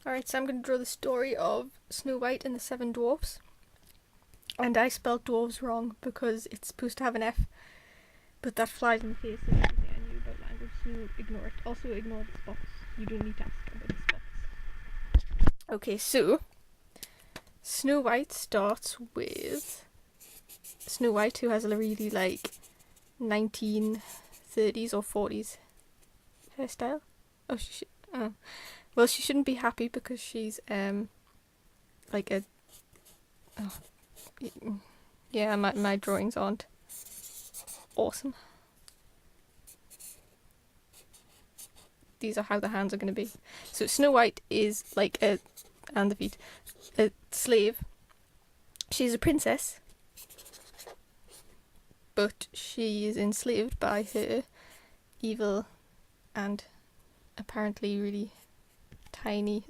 Alright, so I'm going to draw the story of Snow White and the Seven Dwarfs. And I spelled dwarves wrong because it's supposed to have an F, but that flies in the face of everything I knew about language, so ignore it. Also ignore the spots. You don't need to ask about the spots. Okay, so Snow White starts with Snow White, who has a really 1930s or 40s hairstyle. Oh, well, she shouldn't be happy because she's yeah, my drawings aren't awesome. These are how the hands are going to be. So Snow White is and the feet, a slave. She's a princess, but she is enslaved by her evil and apparently really tiny.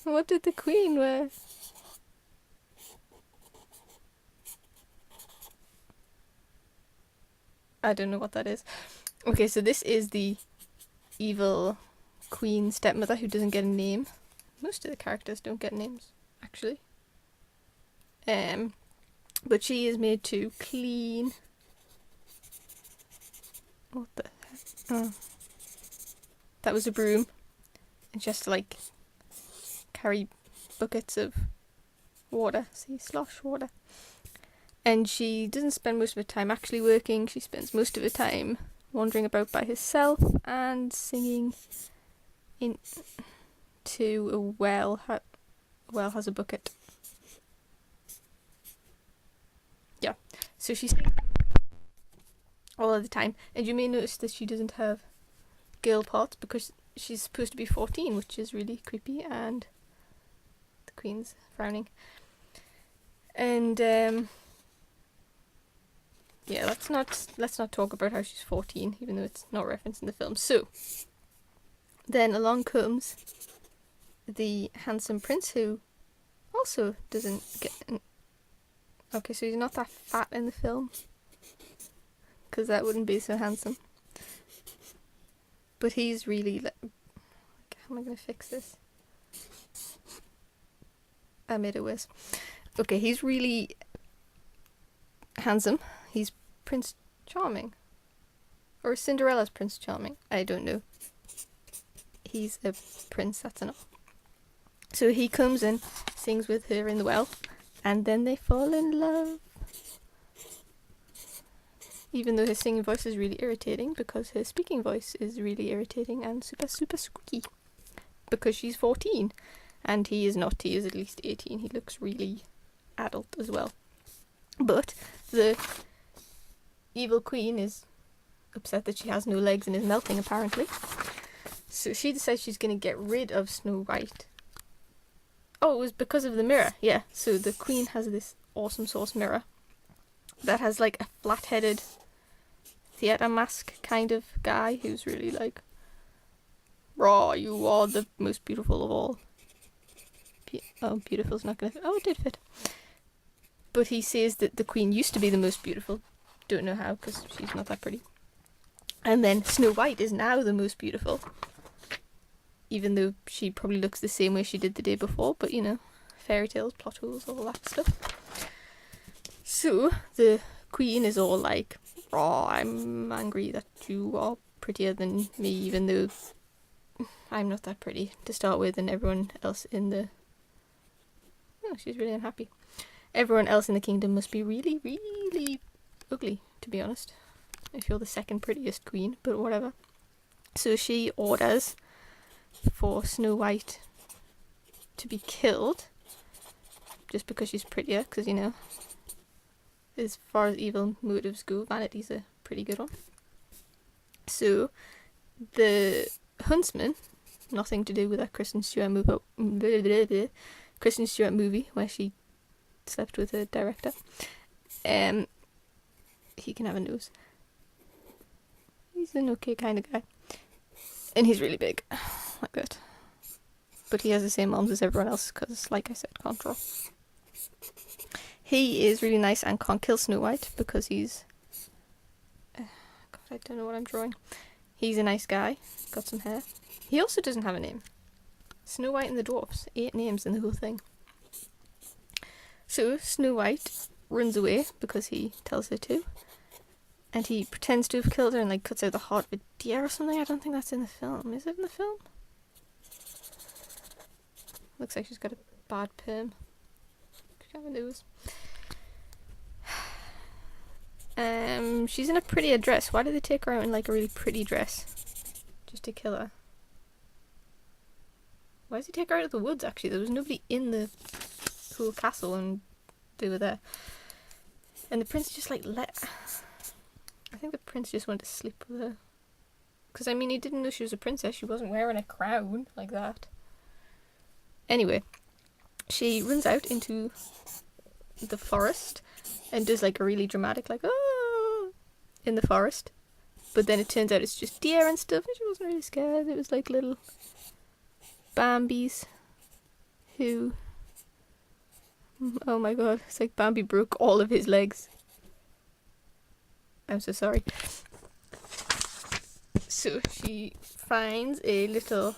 What did the queen wear? I don't know what that is. Okay, so this is the evil queen stepmother who doesn't get a name. Most of the characters don't get names, actually. But she is made to clean. What the heck? Oh. That was a broom. And she has to carry buckets of water. See, slosh water. And she doesn't spend most of her time actually working. She spends most of her time wandering about by herself and singing into a well. A well has a bucket. Yeah, so she sings all of the time. And you may notice that she doesn't have girl parts because she's supposed to be 14, which is really creepy, and the queen's frowning. And yeah, let's not talk about how she's 14, even though it's not referenced in the film. So then along comes the handsome prince, who also doesn't get okay, so he's not that fat in the film, because that wouldn't be so handsome. But he's really how am I going to fix this? I made it worse. Okay, he's really handsome. He's Prince Charming. Or Cinderella's Prince Charming. I don't know. He's a prince, that's enough. So he comes and sings with her in the well, and then they fall in love. Even though her singing voice is really irritating, because her speaking voice is really irritating and super, super squeaky. Because she's 14, and he is not. He is at least 18. He looks really adult as well. But the evil queen is upset that she has no legs and is melting, apparently. So she decides she's going to get rid of Snow White. Oh, it was because of the mirror. Yeah, so the queen has this awesome source mirror that has a flat-headed theatre mask kind of guy who's really raw, you are the most beautiful of all. Beautiful's not going to fit. Oh, it did fit. But he says that the queen used to be the most beautiful. Don't know how, because she's not that pretty. And then Snow White is now the most beautiful. Even though she probably looks the same way she did the day before, but fairy tales, plot holes, all that stuff. So the queen is all "Oh, I'm angry that you are prettier than me, even though I'm not that pretty to start with, and everyone else in the..." Oh, she's really unhappy. Everyone else in the kingdom must be really, really ugly, to be honest. If you're the second prettiest queen, but whatever. So she orders for Snow White to be killed, just because she's prettier, because, as far as evil motives go, vanity's a pretty good one. So the huntsman, nothing to do with that Kristen Stewart movie where she slept with a director. He can have a nose. He's an okay kind of guy. And he's really big. Like that. But he has the same arms as everyone else because, like I said, can't draw. He is really nice and can't kill Snow White because he's... God, I don't know what I'm drawing. He's a nice guy, got some hair. He also doesn't have a name. Snow White and the Dwarfs, 8 names in the whole thing. So Snow White runs away because he tells her to, and he pretends to have killed her and like cuts out the heart of a deer or something. I don't think that's in the film. Is it in the film? Looks like she's got a bad perm. Could have a nose. She's in a prettier dress. Why did they take her out in like a really pretty dress? Just to kill her. Why does he take her out of the woods actually? There was nobody in the whole castle and they were there. And the prince just like I think the prince just wanted to sleep with her. Because I mean he didn't know she was a princess. She wasn't wearing a crown like that. Anyway, she runs out into the forest and does like a really dramatic like oh in the forest, but then it turns out it's just deer and stuff and she wasn't really scared. It was like little Bambis who, oh my god, it's like Bambi broke all of his legs. I'm so sorry. So she finds a little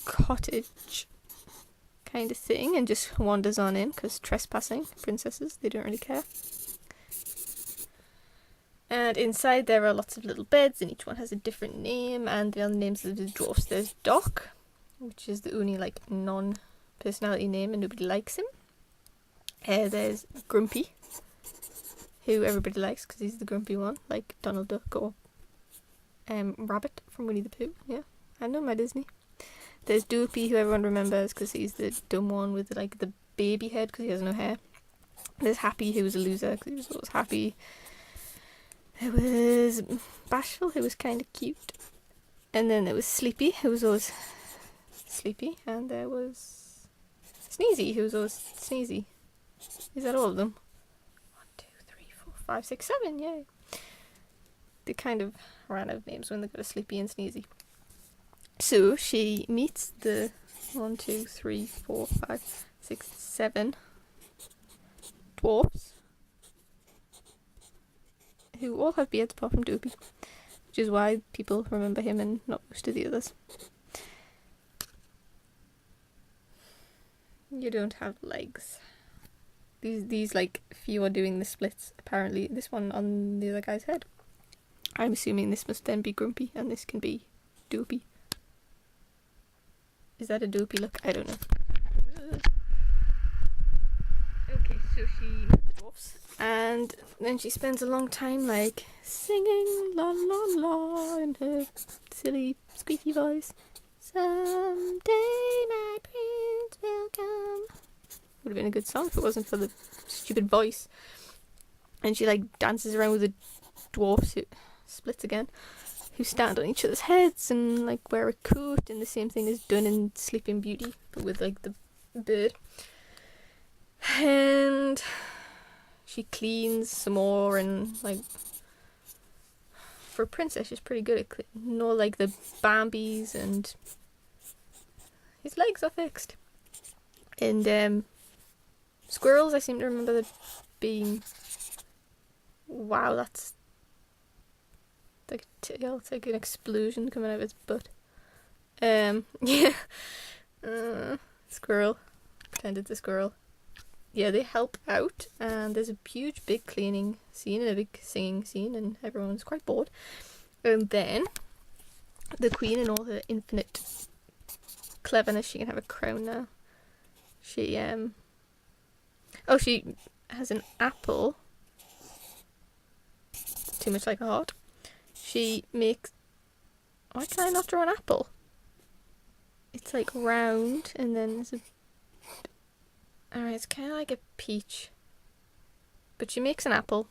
cottage kind of thing and just wanders on in because trespassing princesses, they don't really care. And inside there are lots of little beds and each one has a different name, and the other names of the dwarfs. There's Doc, which is the only like non-personality name and nobody likes him. There's Grumpy, who everybody likes because he's the grumpy one, like Donald Duck or Rabbit from Winnie the Pooh. Yeah, I know my Disney. There's Dopey, who everyone remembers because he's the dumb one with like the baby head because he has no hair. There's Happy, who was a loser because he was always happy. There was Bashful, who was kind of cute. And then there was Sleepy, who was always sleepy. And there was Sneezy, who was always sneezy. Is that all of them? 1, 2, 3, 4, 5, 6, 7, yay. They kind of ran out of names when they got a Sleepy and Sneezy. So she meets the 1, 2, 3, 4, 5, 6, 7 dwarfs, who all have beards apart from Dopey, which is why people remember him and not most of the others. You don't have legs. These like few are doing the splits. Apparently, this one on the other guy's head. I'm assuming this must then be Grumpy, and this can be Dopey. Is that a Dopey look? I don't know. Okay, so she meets the dwarfs, and then she spends a long time like singing la la la in her silly squeaky voice. Someday my prince will come. Would have been a good song if it wasn't for the stupid voice. And she like dances around with the dwarfs, who splits again, who stand on each other's heads and like wear a coat, and the same thing is done in Sleeping Beauty but with like the bird. And she cleans some more, and like for a princess she's pretty good at cleaning. No, like the Bambis, and his legs are fixed. And squirrels, I seem to remember there being, wow, that's like a tail. It's like an explosion coming out of its butt. Yeah. Squirrel. Pretend it's a squirrel. Yeah, they help out, and there's a huge big cleaning scene and a big singing scene, and everyone's quite bored. And then the queen, in all her infinite cleverness, she can have a crown now. She she has an apple, too much like a heart. She makes, why can I not draw an apple? It's like round, and then there's a, alright, it's kind of like a peach, but she makes an apple.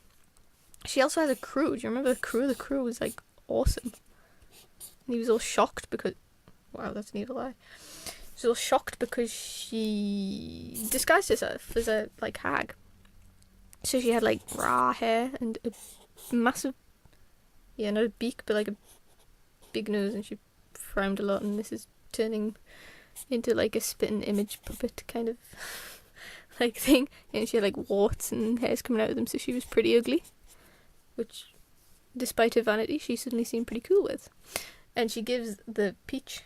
She also has a crew. Do you remember the crew? The crew was like awesome, and he was all shocked because, wow, that's an evil eye. He was all shocked because she disguised herself as a like hag. So she had like raw hair and a massive, yeah, not a beak, but like a big nose, and she frowned a lot, and this is turning into like a spitting image puppet kind of like thing, and she had like warts and hairs coming out of them, so she was pretty ugly, which despite her vanity, she suddenly seemed pretty cool with. And she gives the peach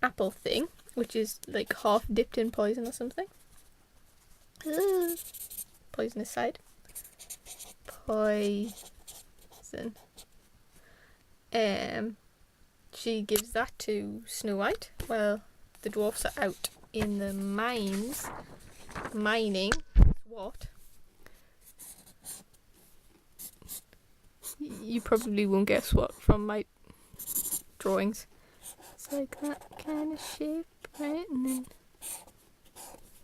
apple thing, which is like half dipped in poison or something. Poisonous side. Poison. She gives that to Snow White while the dwarfs are out in the mines mining. What? You probably won't guess what from my drawings. It's like that kind of shape, right? And then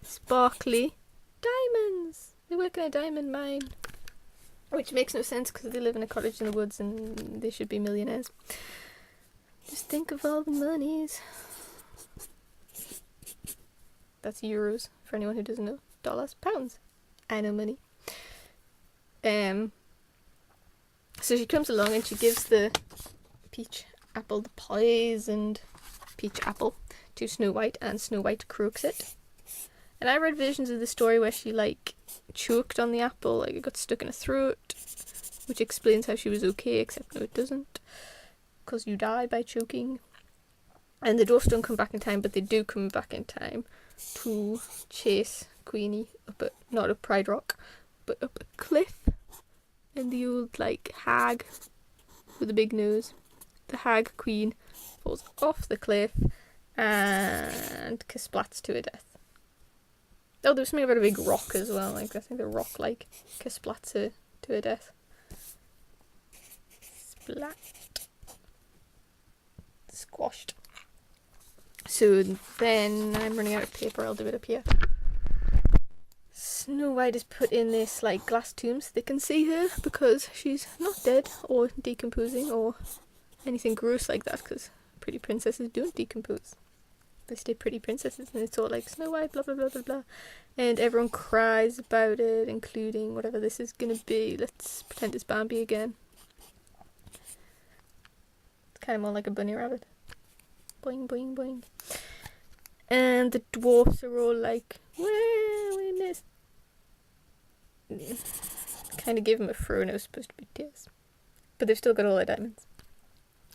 sparkly diamonds. They work in a diamond mine, which makes no sense because they live in a cottage in the woods and they should be millionaires. Just think of all the monies. That's euros for anyone who doesn't know. Dollars, pounds. I know money. So she comes along and she gives the peach apple, the poisoned peach apple, to Snow White, and Snow White croaks it. And I read versions of the story where she like choked on the apple, like it got stuck in her throat, which explains how she was okay, except no it doesn't, because you die by choking. And the dwarfs don't come back in time, but they do come back in time to chase Queenie up not up Pride Rock, but up a cliff. And the old like hag with a big nose, the hag queen, falls off the cliff and kersplats to her death. Oh, there's something about a big rock as well. Like I think the rock like kersplats her to her death. Splat. Squashed. So then I'm running out of paper. I'll do it up here. Snow White is put in this like glass tomb so they can see her because she's not dead or decomposing or anything gross like that, because pretty princesses don't decompose. They stay pretty princesses, and it's all like Snow White, blah blah blah blah blah, and everyone cries about it, including whatever this is gonna be. Let's pretend it's Bambi again. It's kind of more like a bunny rabbit. Boing boing boing. And the dwarfs are all like, well, we missed. Kind of gave him a throw and it was supposed to be tears. But they've still got all their diamonds.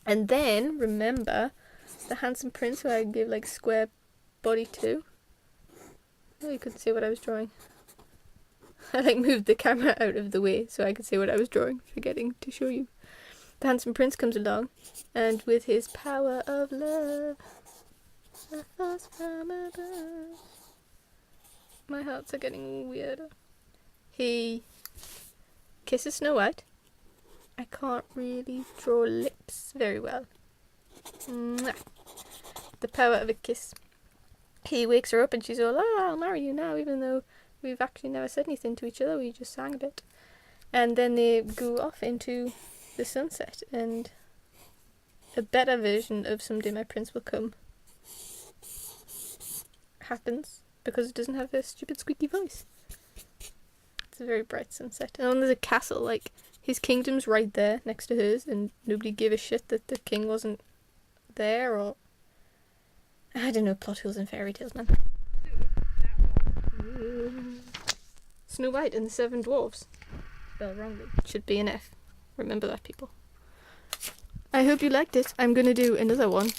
And then, remember, the handsome prince who I gave like square body to. Oh, you couldn't see what I was drawing. I like moved the camera out of the way so I could see what I was drawing, forgetting to show you. The handsome prince comes along, and with his power of love, a force from above. My hearts are getting weirder. He kisses Snow White. I can't really draw lips very well. Mwah. The power of a kiss. He wakes her up and she's all, oh, I'll marry you now, even though we've actually never said anything to each other, we just sang a bit. And then they go off into the sunset, and a better version of Someday My Prince Will Come happens because it doesn't have a stupid squeaky voice. It's a very bright sunset. And then there's a castle, like his kingdom's right there next to hers, and nobody gave a shit that the king wasn't there, or I don't know, plot holes and fairy tales, man. Snow White and the Seven Dwarfs. Spelled wrongly. Should be an F. Remember that, people. I hope you liked it. I'm gonna do another one.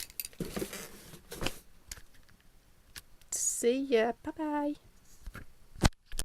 See ya. Bye bye.